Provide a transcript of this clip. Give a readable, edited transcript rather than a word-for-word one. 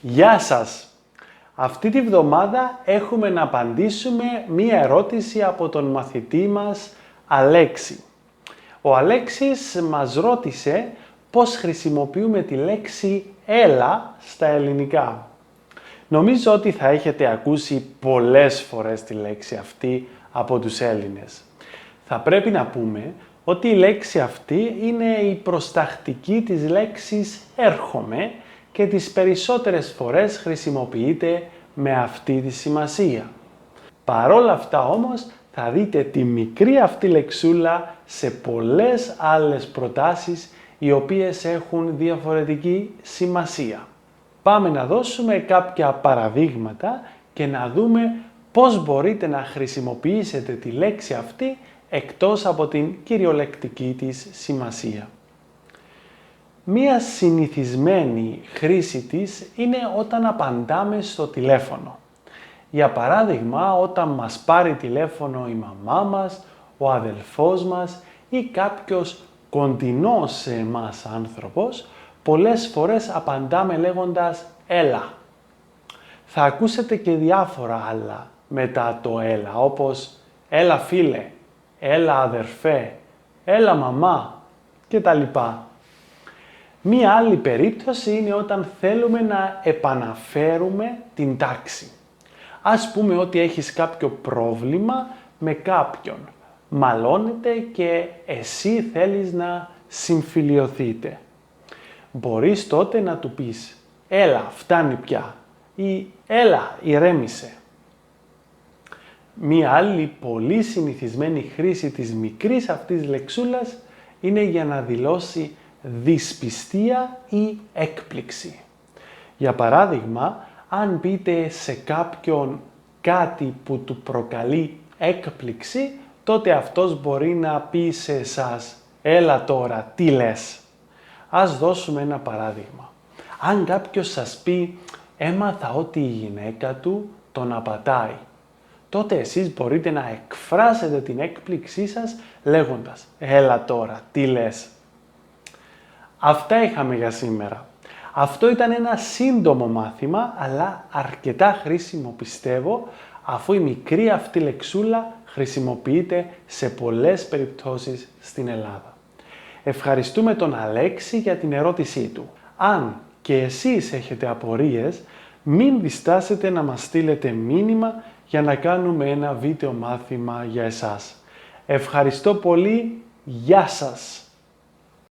Γεια σας! Αυτή τη βδομάδα έχουμε να απαντήσουμε μία ερώτηση από τον μαθητή μας Αλέξη. Ο Αλέξης μας ρώτησε πώς χρησιμοποιούμε τη λέξη έλα στα ελληνικά. Νομίζω ότι θα έχετε ακούσει πολλές φορές τη λέξη αυτή από τους Έλληνες. Θα πρέπει να πούμε ότι η λέξη αυτή είναι η προστακτική της λέξης έρχομαι και τις περισσότερες φορές χρησιμοποιείται με αυτή τη σημασία. Παρόλα αυτά όμως θα δείτε τη μικρή αυτή λεξούλα σε πολλές άλλες προτάσεις οι οποίες έχουν διαφορετική σημασία. Πάμε να δώσουμε κάποια παραδείγματα και να δούμε πώς μπορείτε να χρησιμοποιήσετε τη λέξη αυτή εκτός από την κυριολεκτική της σημασία. Μία συνηθισμένη χρήση της είναι όταν απαντάμε στο τηλέφωνο. Για παράδειγμα, όταν μας πάρει τηλέφωνο η μαμά μας, ο αδελφός μας ή κάποιος κοντινός σε εμάς άνθρωπος, πολλές φορές απαντάμε λέγοντας «έλα». Θα ακούσετε και διάφορα άλλα μετά το «έλα», όπως «έλα φίλε», «έλα αδερφέ», «έλα μαμά» κτλ. Μία άλλη περίπτωση είναι όταν θέλουμε να επαναφέρουμε την τάξη. Ας πούμε ότι έχεις κάποιο πρόβλημα με κάποιον. Μαλώνετε και εσύ θέλεις να συμφιλιωθείτε. Μπορείς τότε να του πεις «έλα, φτάνει πια» ή «έλα, ηρέμησε». Μία άλλη πολύ συνηθισμένη χρήση της μικρής αυτής λεξούλας είναι για να δηλώσει δυσπιστία ή έκπληξη. Για παράδειγμα, αν πείτε σε κάποιον κάτι που του προκαλεί έκπληξη, τότε αυτός μπορεί να πει σε εσάς «έλα τώρα, τι λες». Ας δώσουμε ένα παράδειγμα. Αν κάποιος σας πει «έμαθα ότι η γυναίκα του τον απατάει», τότε εσείς μπορείτε να εκφράσετε την έκπληξή σας λέγοντας «έλα τώρα, τι λες». Αυτά είχαμε για σήμερα. Αυτό ήταν ένα σύντομο μάθημα, αλλά αρκετά χρήσιμο πιστεύω, αφού η μικρή αυτή λεξούλα χρησιμοποιείται σε πολλές περιπτώσεις στην Ελλάδα. Ευχαριστούμε τον Αλέξη για την ερώτησή του. Αν και εσείς έχετε απορίες, μην διστάσετε να μας στείλετε μήνυμα για να κάνουμε ένα βίντεο μάθημα για εσάς. Ευχαριστώ πολύ. Γεια σας!